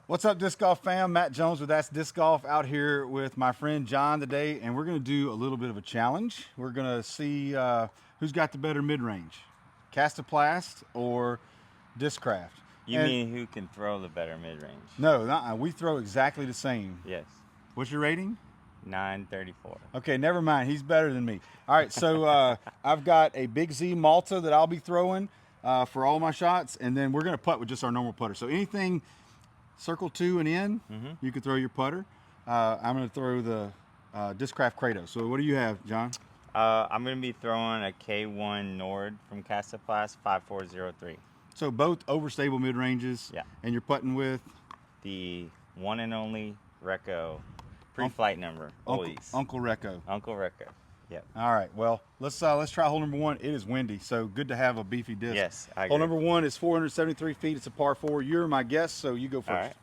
What's up, Disc Golf fam? Matt Jones with That's Disc Golf out here with my friend John today, and we're going to do a little bit of a challenge. We're going to see who's got the better mid-range, Kastaplast or Discraft. You mean who can throw the better mid-range? No, we throw exactly the same. Yes. What's your rating? 934. Okay, never mind. He's better than me. All right, so I've got a Big Z Malta that I'll be throwing for all my shots, and then we're going to putt with just our normal putter. So anything circle 2 and in, you can throw your putter. I'm going to throw the Discraft Kratos. So what do you have, John? I'm going to be throwing a K1 Nord from Kastaplast 5403. So both overstable mid-ranges. Yeah. And you're putting with? The one and only Recco pre-flight number, always. Uncle Recco. Uncle Recco. Yep. All right, well, let's try hole number 1. It is windy, so good to have a beefy disc. Yes, I agree. Hole number 1 is 473 feet. It's a par 4. You're my guest, so you go first. All right.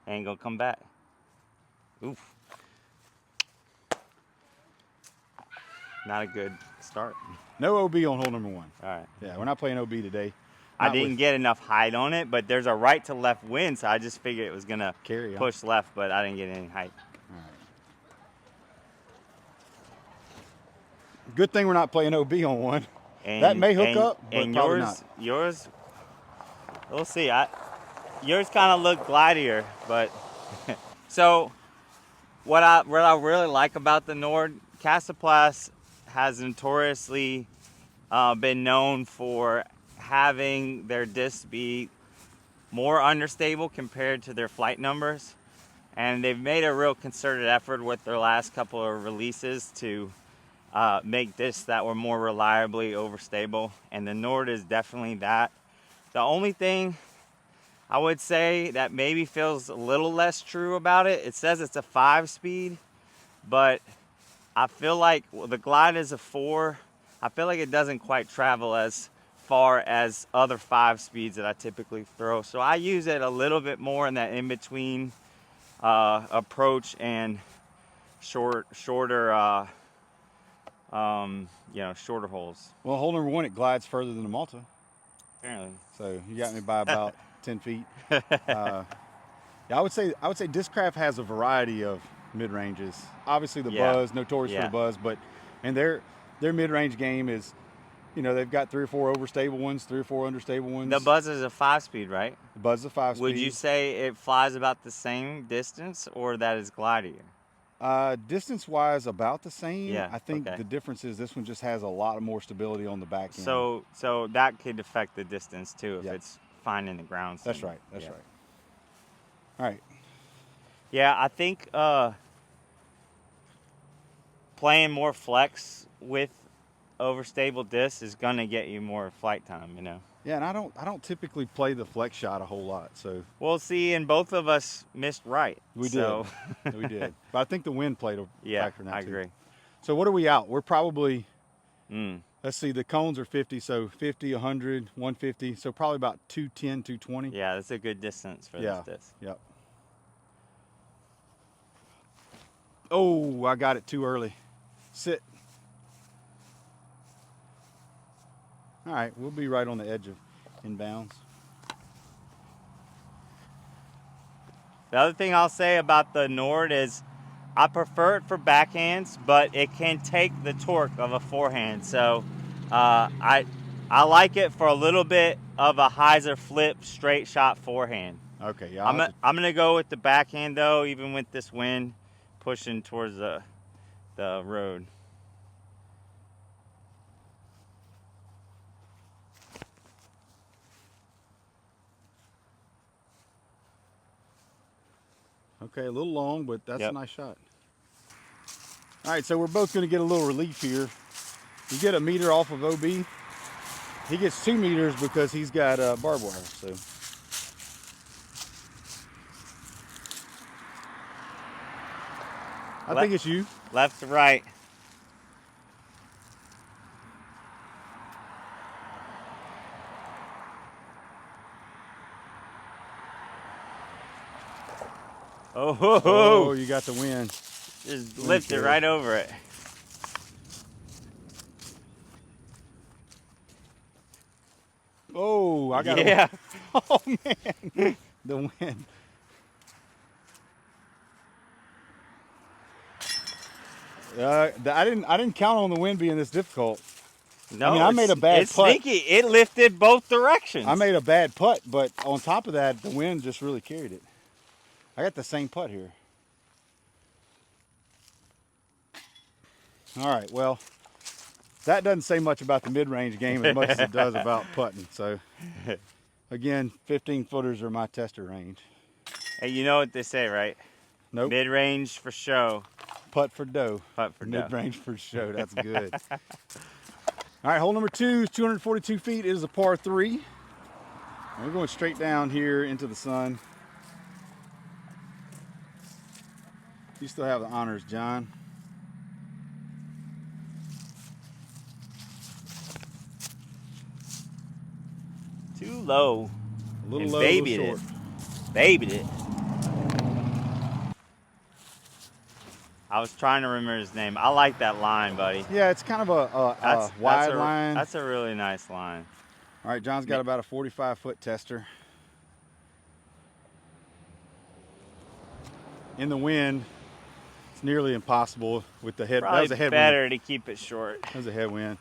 Ain't gonna come back. Oof. Not a good start. No OB on hole number 1. All right. Yeah, we're not playing OB today. I didn't get enough height on it, but there's a right to left wind, so I just figured it was gonna push left, but I didn't get any height. All right. Good thing we're not playing OB on 1. That may hook up, but and probably not. Yours, we'll see. Yours kind of looked glidier, but so what I really like about the Nord, Kastaplast has notoriously been known for having their discs be more understable compared to their flight numbers, and they've made a real concerted effort with their last couple of releases to make discs that were more reliably overstable, and the Nord is definitely that. The only thing I would say that maybe feels a little less true about it, it says it's a 5-speed, but I feel like the glide is a 4. I feel like it doesn't quite travel as far as other 5 speeds that I typically throw. So I use it a little bit more in that in-between approach and shorter shorter holes. Well, hole number 1, it glides further than the Malta. Apparently. So you got me by about 10 feet. Yeah, I would say Discraft has a variety of mid-ranges. Obviously the Buzz, notorious for the Buzz, and their mid-range game is, they've got 3 or 4 overstable ones, 3 or 4 understable ones. The Buzz is a 5-speed, right? The Buzz is a 5-speed. Would you say it flies about the same distance, or that is glidier? Distance-wise, about the same. Yeah, I think the difference is this one just has a lot more stability on the back end. So that could affect the distance too if it's finding the ground. That's right. That's right. All right. Yeah, I think playing more flex with overstable discs is gonna get you more flight time. Yeah, and I don't typically play the flex shot a whole lot, so. Well, see, and both of us missed right. We did. We did. But I think the wind played a factor in that I agree. So what are we out? We're probably, let's see, the cones are 50, so 50, 100, 150, so probably about 210, 220. Yeah, that's a good distance for this disc. Yep. Oh, I got it too early. Sit. All right, we'll be right on the edge of inbounds. The other thing I'll say about the Nord is I prefer it for backhands, but it can take the torque of a forehand. So I like it for a little bit of a hyzer flip straight shot forehand. Okay, yeah. I'm gonna go with the backhand though, even with this wind pushing towards the road. Okay, a little long, but that's a nice shot. All right, so we're both going to get a little relief here. You get a meter off of OB. He gets 2 meters because he's got barbed wire. So. I think it's you. Left to right. Oh, Oh, you got the wind. Just lifted right over it. Oh, I got Yeah. Oh man, the wind. I didn't count on the wind being this difficult. No, I mean, I made a bad it's putt. sneaky. It lifted both directions. I made a bad putt, but on top of that, the wind just really carried it. I got the same putt here. All right, well, that doesn't say much about the mid-range game as much as it does about putting. So, again, 15 footers are my tester range. Hey, you know what they say, right? Nope. Mid-range for show. Putt for dough. Putt for dough. Mid-range for show. That's good. All right, hole number 2 is 242 feet. It is a par 3. And we're going straight down here into the sun. You still have the honors, John. Too low. A little And low, babied a little it. short. Babied it. I was trying to remember his name. I like that line, buddy. Yeah, it's kind of a wide line. That's a really nice line. All right, John's got about a 45-foot tester. In the wind, it's nearly impossible with the head. Probably That was a headwind. better to keep it short. That was a headwind.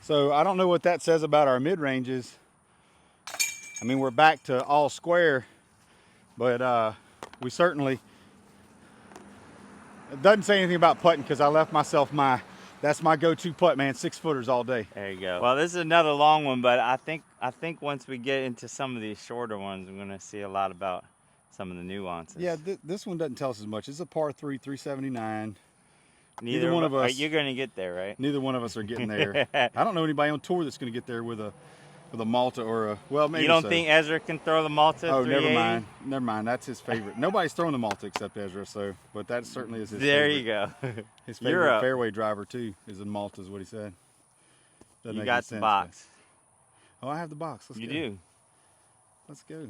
So I don't know what that says about our mid-ranges. I mean, we're back to all square, but we certainly, it doesn't say anything about putting because I left myself that's my go-to putt, man, 6-footers all day. There you go. Well, this is another long one, but I think once we get into some of these shorter ones, we're gonna see a lot about some of the nuances. Yeah, this one doesn't tell us as much. It's a par 3, 379. Neither one of us. You're gonna get there, right? Neither one of us are getting there. I don't know anybody on tour that's going to get there with a Malta or a, well, maybe You don't so. think Ezra can throw the Malta? Oh, never 380? mind. Never mind. That's his favorite. Nobody's throwing the Malta except Ezra, so, but that certainly is his There favorite. you go. His You're favorite up. fairway driver, too, is a Malta, is what he said. Doesn't You make got any the sense, box. but- Oh, I have the box. Let's You go. do. Let's go.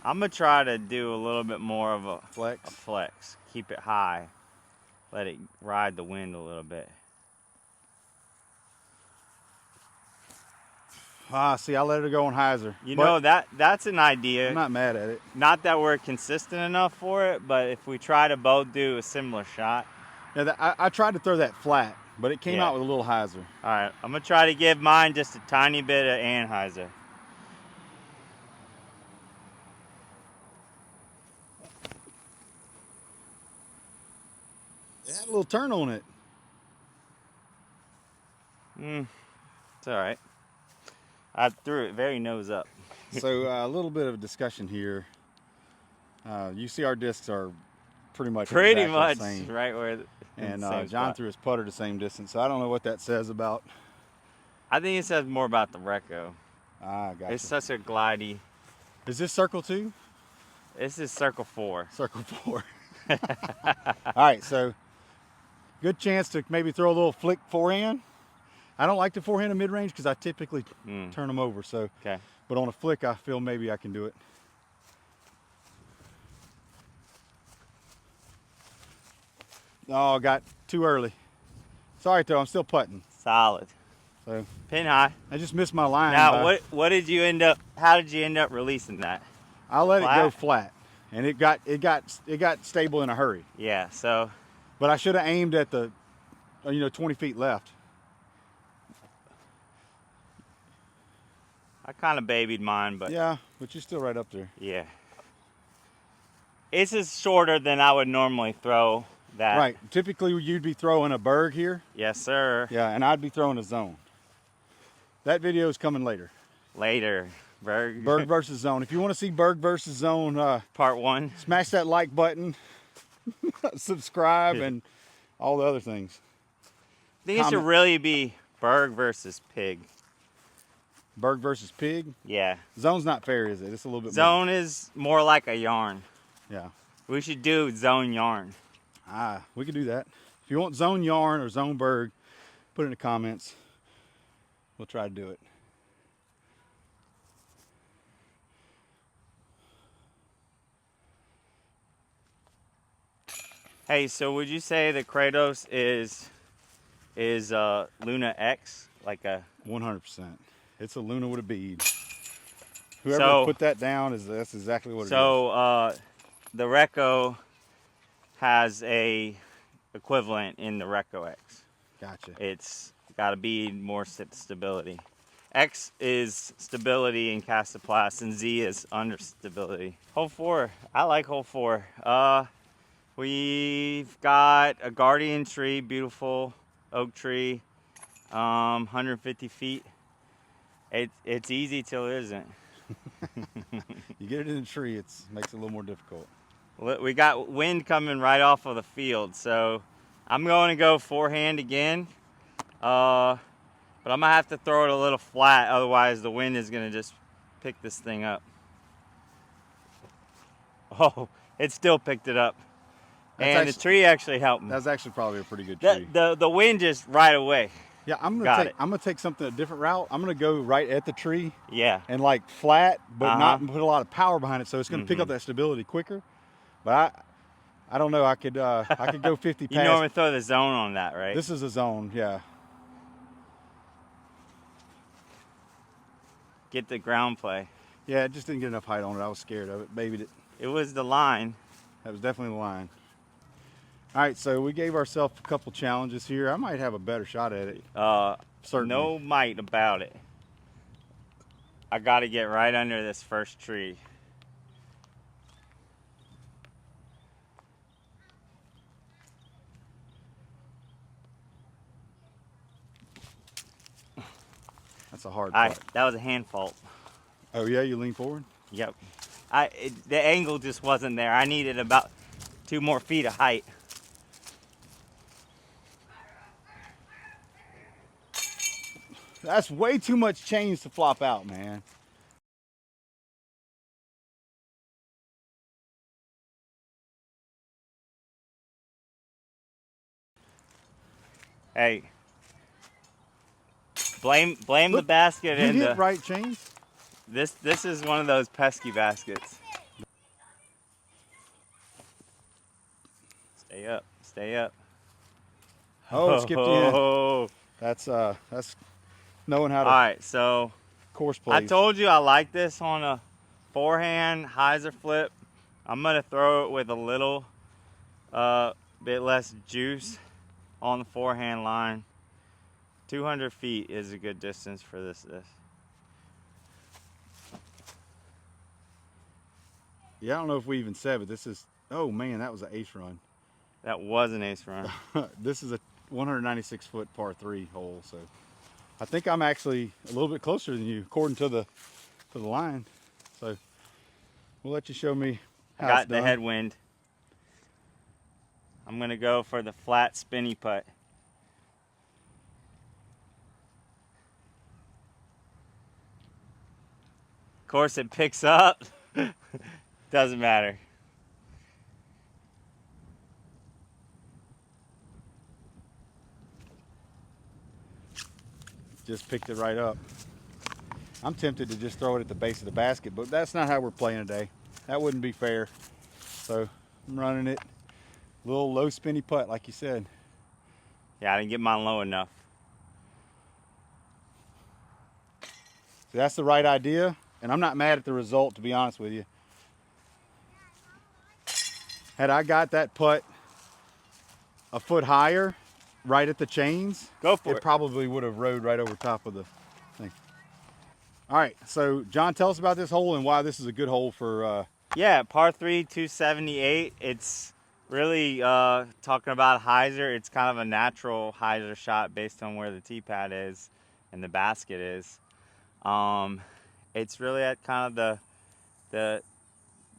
I'm gonna try to do a little bit more of a Flex. flex. Keep it high. Let it ride the wind a little bit. Ah, see, I let it go on hyzer. You But know, that's an idea. I'm not mad at it. Not that we're consistent enough for it, but if we try to both do a similar shot. Yeah, I tried to throw that flat, but it came Yeah. out with a little hyzer. All right, I'm gonna try to give mine just a tiny bit of Anheuser. It had a little turn on it. It's all right. I threw it very nose up. So a little bit of a discussion here. You see our discs are pretty much Pretty exactly much the same. right where. And the same John spot. threw his putter the same distance, so I don't know what that says about. I think it says more about the Reco. Gotcha. It's such a glidey. Is this circle 2? This is circle 4. Circle 4. All right, so good chance to maybe throw a little flick forehand. I don't like to forehand a mid-range because I typically turn them over. So, Okay. but on a flick, I feel maybe I can do it. Oh, got too early. Sorry, though, I'm still putting. Solid. So Pin high. I just missed my line. Now, what did you end up? How did you end up releasing that? I let it go Flat? flat, and it got stable in a hurry. Yeah. So But I should have aimed at the, 20 feet left. I kind of babied mine, but Yeah, but you're still right up there. yeah. This is shorter than I would normally throw that. Right. Typically, you'd be throwing a berg here. Yes, sir. Yeah, and I'd be throwing a zone. That video is coming later. Later, Berg. Berg versus zone. If you want to see Berg versus zone, Part 1. smash that like button, subscribe, and all the other things. I think it should Comment. really be Berg versus Pig. Berg versus pig. Yeah. Zone's not fair, is it? It's a little bit Zone is more like a yarn. more. Yeah. We should do zone yarn. We could do that. If you want zone yarn or zone berg, put it in the comments. We'll try to do it. Hey, so would you say the Kratos is Luna X, like a? 100%. It's a Luna with a bead. Whoever So put that down that's exactly what it is. so the Recco has a equivalent in the Recco X. Gotcha. It's got a bead, more stability. X is stability in Kastaplast, and Z is under stability. Hole 4, I like hole 4. We've got a guardian tree, beautiful oak tree, 150 feet. It's easy till it isn't. You get it in the tree, it makes it a little more difficult. We got wind coming right off of the field, so I'm going to go forehand again. But I'm gonna have to throw it a little flat, otherwise the wind is gonna just pick this thing up. Oh, it still picked it up. And the tree actually helped me. That's actually probably a pretty good tree. The wind just right away. Yeah, I'm gonna take something a different route. I'm gonna go right at the tree. Yeah. And like flat, but not put a lot of power behind it, so it's gonna pick up that stability quicker. But I don't know. I could go 50 past. You normally throw the zone on that, right? This is a zone, yeah. Get the ground play. Yeah, it just didn't get enough height on it. I was scared of it. Babied it. It was the line. That was definitely the line. All right, so we gave ourselves a couple challenges here. I might have a better shot at it. Certainly. No might about it. I got to get right under this first tree. That's a hard putt. That was a hand fault. Oh yeah, you lean forward? Yep. The angle just wasn't there. I needed about 2 more feet of height. That's way too much change to flop out, man. Hey, blame the basket. Did you hit right chains? This is one of those pesky baskets. Stay up, stay up. Oh, skipped in. That's knowing how to. All right, so course plays. I told you I like this on a forehand hyzer flip. I'm gonna throw it with a little bit less juice on the forehand line. 200 feet is a good distance for this. Yeah, I don't know if we even said, but this is, oh man, that was an ace run. That was an ace run. This is a 196 foot par 3 hole, so I think I'm actually a little bit closer than you according to the line. So we'll let you show me how I got it's done. the headwind. I'm gonna go for the flat spinny putt. Of course it picks up. Doesn't matter. Just picked it right up. I'm tempted to just throw it at the base of the basket, but that's not how we're playing today. That wouldn't be fair. So I'm running it. A little low spinny putt, like you said. Yeah, I didn't get mine low enough. So that's the right idea, and I'm not mad at the result, to be honest with you. Had I got that putt a foot higher, right at the chains, Go for it. It probably would have rode right over top of the thing. All right, so John, tell us about this hole and why this is a good hole for. Yeah, par 3, 278. It's really talking about hyzer. It's kind of a natural hyzer shot based on where the tee pad is and the basket is. It's really at kind of the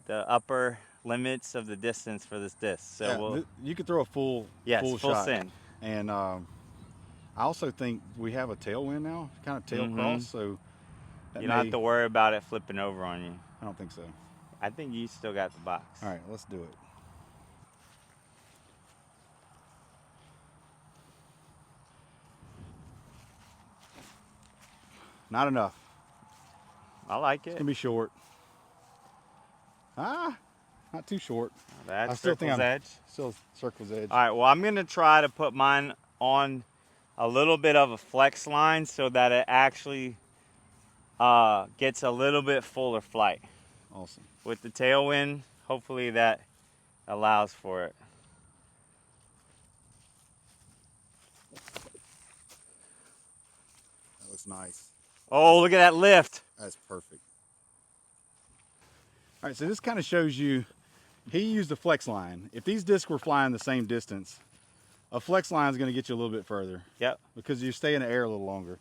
upper limits of the distance for this disc. So yeah, you could throw a full shot. send. And I also think we have a tailwind now, kind of tail cross, so you don't have to worry about it flipping over on you. I don't think so. I think you still got the box. All right, let's do it. Not enough. I like It's it. gonna be short. not too short. That's I still think circle's I'm edge. still circle's edge. All right, well, I'm going to try to put mine on a little bit of a flex line so that it actually gets a little bit fuller flight. Awesome. With the tailwind, hopefully that allows for it. That looks nice. Oh, look at that lift. That's perfect. All right, so this kind of shows you, he used a flex line. If these discs were flying the same distance, a flex line is going to get you a little bit further. Yep. Because you stay in the air a little longer.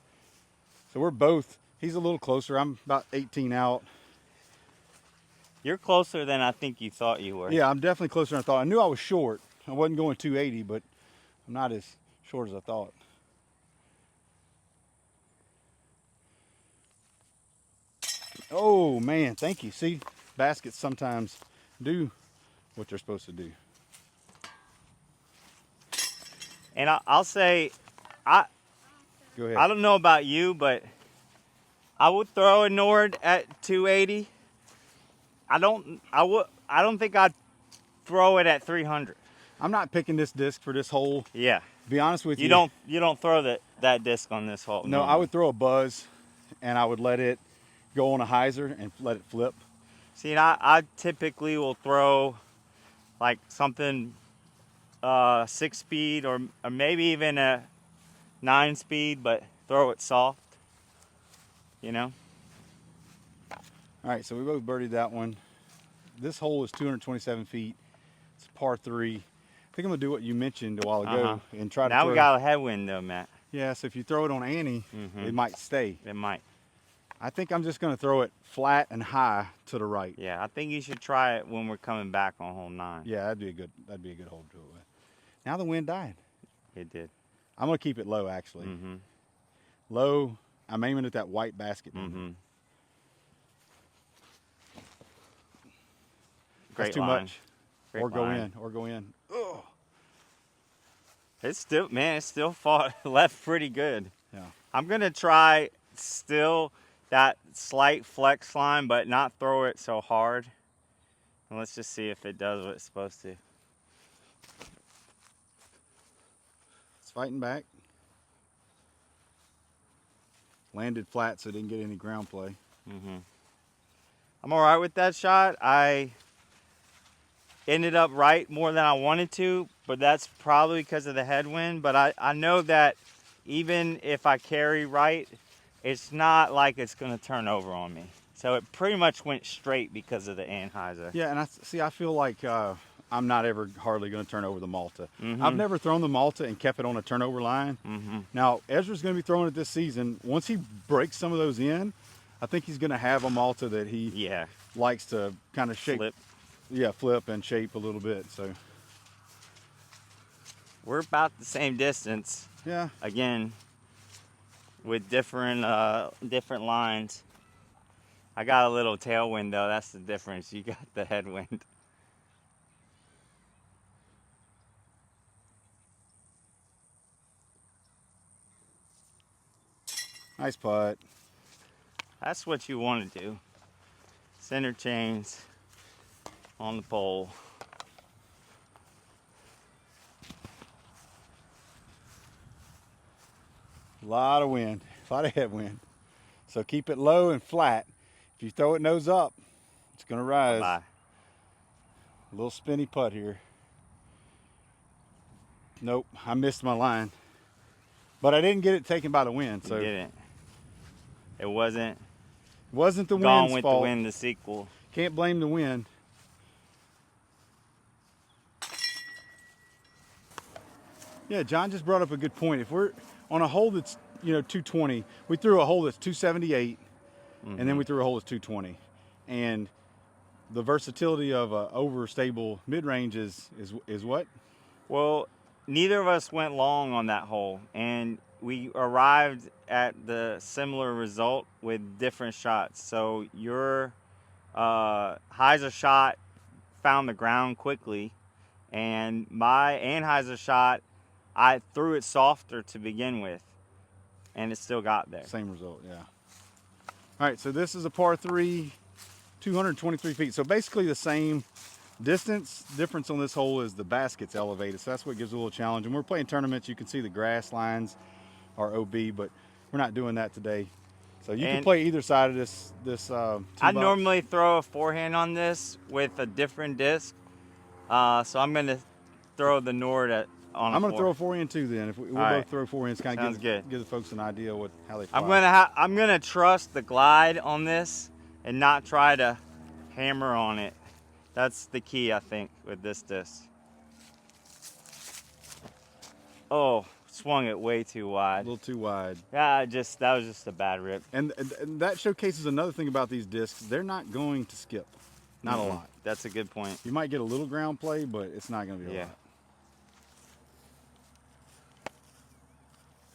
So we're both, he's a little closer. I'm about 18 out. You're closer than I think you thought you were. Yeah, I'm definitely closer than I thought. I knew I was short. I wasn't going 280, but I'm not as short as I thought. Oh man, thank you. See, baskets sometimes do what they're supposed to do. And I'll say, Go ahead. I don't know about you, but I would throw a Nord at 280. I don't think I'd throw it at 300. I'm not picking this disc for this hole. Yeah. To be honest with you. You don't throw that disc on this hole. No, I would throw a buzz and I would let it go on a hyzer and let it flip. See, I typically will throw like something 6-speed or maybe even a 9-speed, but throw it soft, you know? All right, so we both birdied that one. This hole is 227 feet. It's par 3. I think I'm gonna do what you mentioned a while ago and try to Now throw. we got a headwind though, Matt. Yeah, so if you throw it on Annie, it might stay. It might. I think I'm just gonna throw it flat and high to the right. Yeah, I think you should try it when we're coming back on hole 9. Yeah, that'd be a good hole to do it with. Now the wind died. It did. I'm gonna keep it low actually. Low. I'm aiming at that white basket. Great That's too line. much. Great Or go line. in. Or go in. Ugh. It's still fought left pretty good. Yeah. I'm gonna try still that slight flex line, but not throw it so hard. And let's just see if it does what it's supposed to. It's fighting back. Landed flat, so it didn't get any ground play. I'm all right with that shot. I ended up right more than I wanted to, but that's probably because of the headwind. But I know that even if I carry right, it's not like it's going to turn over on me. So it pretty much went straight because of the anhyzer. Yeah, and I feel like I'm not ever hardly going to turn over the Malta. I've never thrown the Malta and kept it on a turnover line. Now, Ezra's going to be throwing it this season. Once he breaks some of those in, I think he's going to have a Malta that he likes to kind of shape. Flip. Yeah, flip and shape a little bit. So We're about the same distance. yeah. Again, with different lines. I got a little tailwind though. That's the difference. You got the headwind. Nice putt. That's what you want to do. Center chains on the pole. A lot of wind, a lot of headwind. So keep it low and flat. If you throw it nose up, it's going to rise. Bye. A little spinny putt here. Nope, I missed my line. But I didn't get it taken by the wind. So You didn't. It wasn't the gone wind's with fault. the wind, the sequel. Can't blame the wind. Yeah, John just brought up a good point. If we're on a hole that's 220, we threw a hole that's 278, and then we threw a hole that's 220, and the versatility of a overstable mid-range is what? Well, neither of us went long on that hole, and we arrived at the similar result with different shots. So your hyzer shot found the ground quickly, and my anhyzer shot, I threw it softer to begin with, and it still got there. Same result, yeah. All right, so this is a par 3, 223 feet. So basically the same Distance difference on this hole is the basket's elevated, so that's what gives it a little challenge. And we're playing tournaments, you can see the grass lines are OB, but we're not doing that today. So you can play either side of this I normally throw a forehand on this with a different disc, so I'm gonna throw the Nord on. I'm gonna throw a forehand too. Then if we'll both throw forehands, kind of give the folks an idea how they fly. I'm gonna trust the glide on this and not try to hammer on it. That's the key, I think, with this disc. Oh, swung it way too wide. A little too wide. Yeah, that was just a bad rip. And that showcases another thing about these discs. They're not going to skip. Not a lot. That's a good point. You might get a little ground play, but it's not going to be a lot.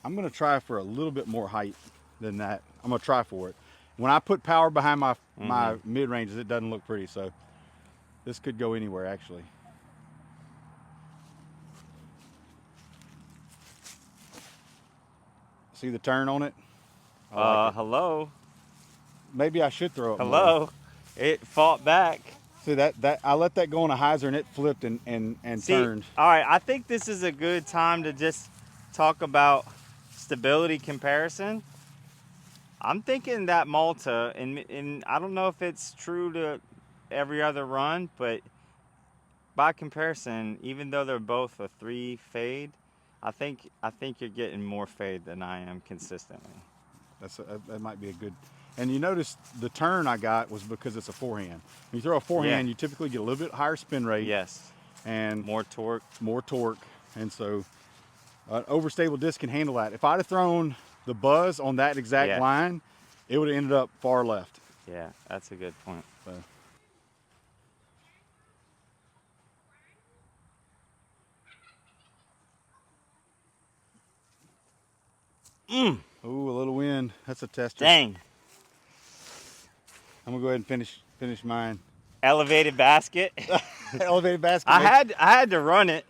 I'm going to try for a little bit more height than that. I'm going to try for it. When I put power behind my mid-ranges, it doesn't look pretty. So this could go anywhere, actually. See the turn on it? Hello. Maybe I should throw it Hello. more. It fought back. See that I let that go on a hyzer and it flipped and turned. All right, I think this is a good time to just talk about stability comparison. I'm thinking that Malta, and I don't know if it's true to every other run, but by comparison, even though they're both a 3 fade, I think you're getting more fade than I am consistently. That might be a good. And you notice the turn I got was because it's a forehand. When you throw a forehand, you typically get a little bit higher spin rate. Yes. And more torque. More torque. And so an overstable disc can handle that. If I'd have thrown the buzz on that exact line, it would have ended up far left. Yeah, that's a good point. So. Ooh, a little wind. That's a tester. Dang. I'm gonna go ahead and finish mine. Elevated basket. Elevated basket. I had to run it.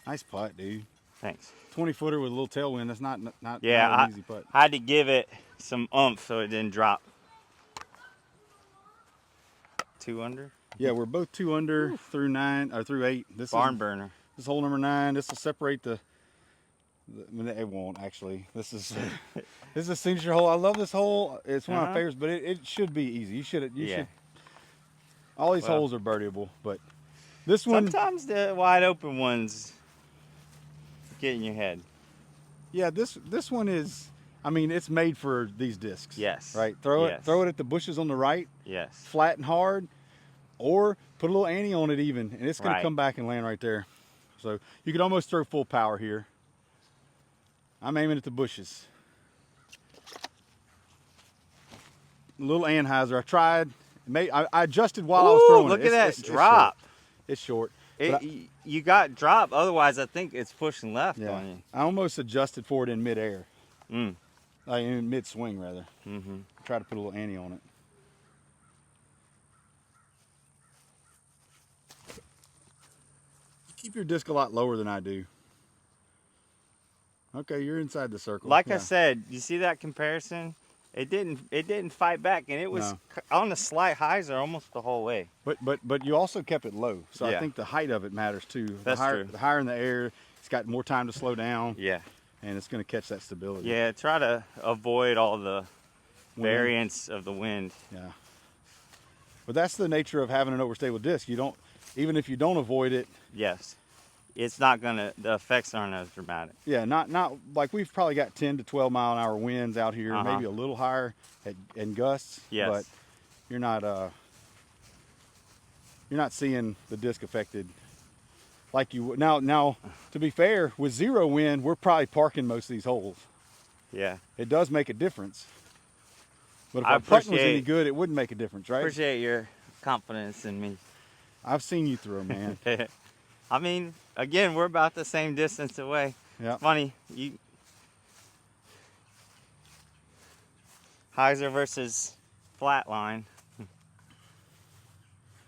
Nice putt, dude. Thanks. 20-footer with a little tailwind. That's not an easy putt. I had to give it some oomph so it didn't drop. 2 under? Yeah, we're both 2 under through 9 or through 8. This barn burner. This is hole number 9. This will separate it won't actually. This is a signature hole. I love this hole. It's one of my favorites, but it should be easy. You should. All these holes are birdieable, but this one. Sometimes the wide open ones get in your head. Yeah, this one is. I mean, it's made for these discs. Yes. Right. Throw it at the bushes on the right. Yes. Flat and hard, or put a little ante on it even, and it's going to come back and land right there. So you could almost throw full power here. I'm aiming at the bushes. A little anhyzer. I tried. I adjusted while I was throwing it. Look at that drop. It's short. You got drop. Otherwise, I think it's pushing left on you. I almost adjusted for it in midair. In mid swing rather. Try to put a little ante on it. Keep your disc a lot lower than I do. Okay, you're inside the circle. Like I said, you see that comparison? It didn't fight back, and it was on a slight hyzer almost the whole way. But you also kept it low, so I think the height of it matters too. That's true. The higher in the air, it's got more time to slow down. Yeah. And it's going to catch that stability. Yeah, try to avoid all the variance of the wind. Yeah. But that's the nature of having an overstable disc. Even if you don't avoid it. Yes. It's not the effects aren't as dramatic. Yeah, not like we've probably got 10 to 12 mile an hour winds out here, maybe a little higher and gusts. Yes. But you're not seeing the disc affected like you would. Now, to be fair, with 0 wind, we're probably parking most of these holes. Yeah. It does make a difference. But if our putting was any good, it wouldn't make a difference, right? Appreciate your confidence in me. I've seen you throw, man. I mean, again, we're about the same distance away. Yeah. It's funny, hyzer versus flat line.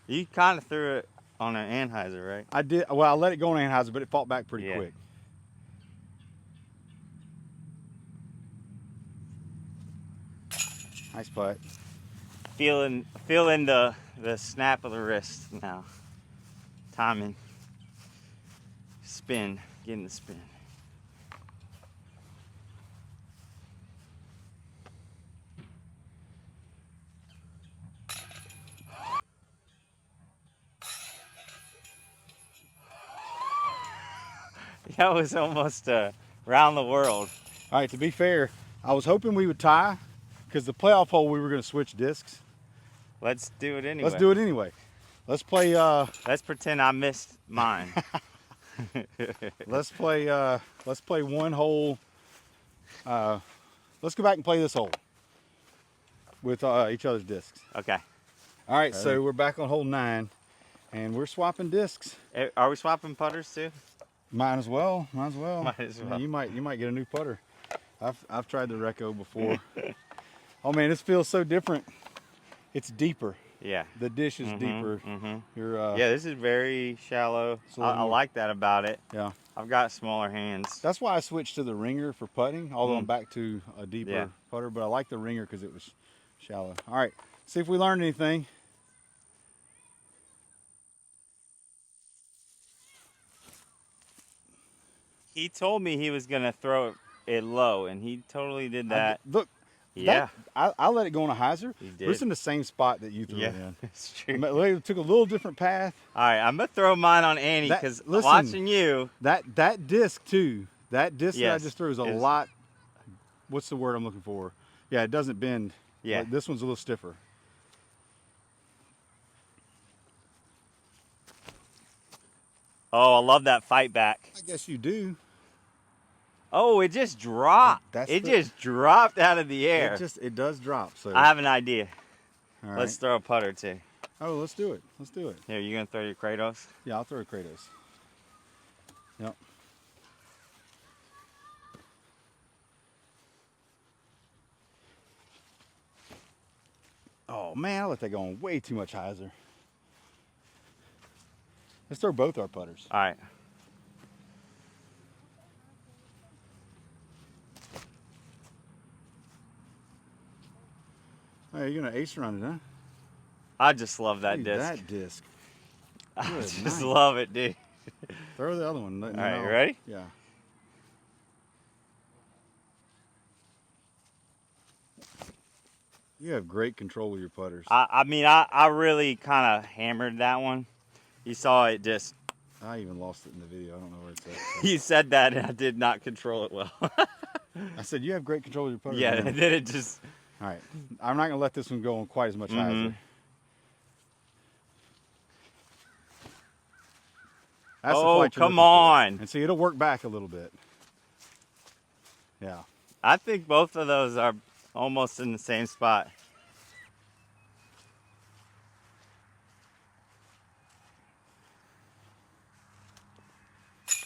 You kind of threw it on an Anheuser, right? I did. Well, I let it go on Anheuser, but it fought back pretty Yeah. quick. Nice putt. Feeling the snap of the wrist now. Timing. Spin. Getting the spin. That was almost around the world. All right, to be fair, I was hoping we would tie because the playoff hole we were going to switch discs. Let's do it anyway. Let's do it anyway. Let's play. Let's pretend I missed mine. Let's play one hole. Let's go back and play this hole with each other's discs. Okay. All right, so we're back on hole 9, and we're swapping discs. Are we swapping putters too? Might as well. Might as well. Might as well. You might get a new putter. I've tried the Reco before. Oh man, this feels so different. It's deeper. Yeah. The dish is deeper. You're, yeah, this is very shallow. I like that about it. Yeah. I've got smaller hands. That's why I switched to the ringer for putting, although I'm back to a deeper putter, but I like the ringer because it was shallow. All right, see if we learned anything. He told me he was going to throw it low, and he totally did that. Look, yeah. I let it go on a hyzer. He But did. it's in the same spot that you threw it in. It's true. It took a little different path. All right, I'm going to throw mine on Annie because watching you. That disc too, that disc that I Yes, just threw is a lot, what's the word I'm looking for? Yeah, it doesn't bend. Yeah. Like this one's a little stiffer. Oh, I love that fight back. I guess you do. Oh, it just dropped. That's it just dropped out of the air. It does drop. So I have an idea. all Let's throw a putter too. Oh, let's do it. Let's do it. Here, you gonna throw your Kratos? Yeah, I'll throw a Kratos. Yep. Oh man, I let that go on way too much hyzer. Let's throw both our putters. All right. Oh, you're gonna ace around it, huh? I just love that Dude, disc. That disc. I Good just night. love it, dude. Throw the other one. All right, you ready? Yeah. You have great control with your putters. I mean, I really kind of hammered that one. You saw it just. I even lost it in the video. I don't know where it's at. You said that, and I did not control it well. I said you have great control with your putters. Yeah, man. and then it just. All right. I'm not gonna let this one go on quite as much hyzer. That's the Oh, flight you're come looking for. on. And see, it'll work back a little bit. Yeah. I think both of those are almost in the same spot.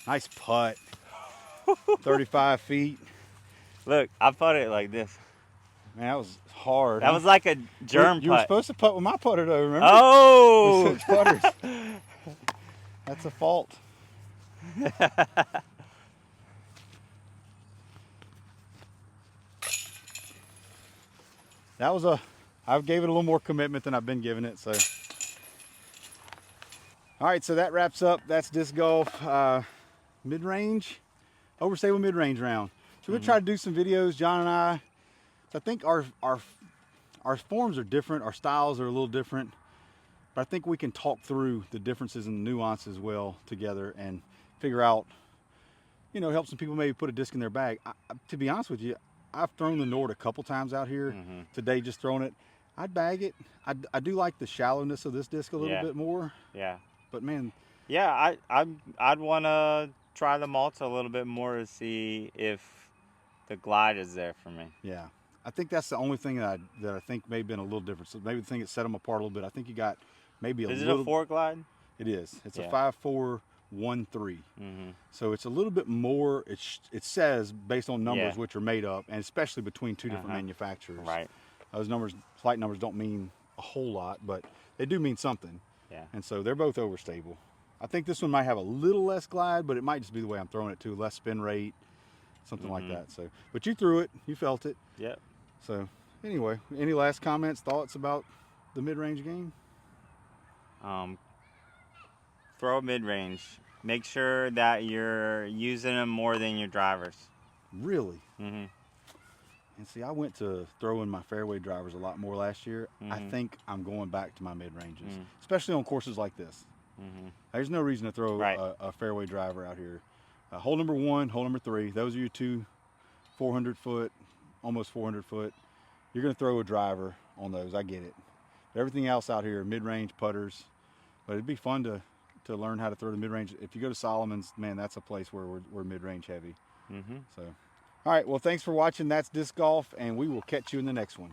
Nice putt. 35 feet. Look, I put it like this. Man, that was hard. That was like a germ You were putt. supposed to putt with my putter though, remember? Oh! We switched putters. That's a fault. That was I gave it a little more commitment than I've been giving it, so. All right, so that wraps up. That's disc golf mid-range, overstable mid-range round. So we'll try to do some videos, John and I. So I think our forms are different, our styles are a little different, but I think we can talk through the differences and the nuances well together and figure out, you know, help some people maybe put a disc in their bag. To be honest with you, I've thrown the Nord a couple times out here. Today, just throwing it. I'd bag it. I do like the shallowness of this disc a little bit more. Yeah. But man. Yeah, I'd want to try the Malta a little bit more to see if the glide is there for me. Yeah. I think that's the only thing that I think may have been a little different. So maybe the thing that set them apart a little bit. I think you got maybe a little. Is it a 4 glide? It is. It's a Yeah. 5.413. So it's a little bit more. It says based on numbers which are made up, and especially between two different manufacturers. Right. Those numbers, flight numbers, don't mean a whole lot, but they do mean something. Yeah. And so they're both overstable. I think this one might have a little less glide, but it might just be the way I'm throwing it too, less spin rate, something like that. So, but you threw it, you felt it. Yep. So anyway, any last comments, thoughts about the mid-range game? Throw mid-range. Make sure that you're using them more than your drivers. Really? Mm-hmm. And see, I went to throwing my fairway drivers a lot more last year. I think I'm going back to my mid-ranges, especially on courses like this. There's no reason to throw a fairway driver out here. Hole number 1, hole number 3, those are your two 400 foot, almost 400 foot. You're going to throw a driver on those. I get it. But everything else out here, mid-range putters. But it'd be fun to learn how to throw the mid-range. If you go to Solomon's, man, that's a place where we're mid-range heavy. So, all right, well, thanks for watching. That's Disc Golf, and we will catch you in the next one.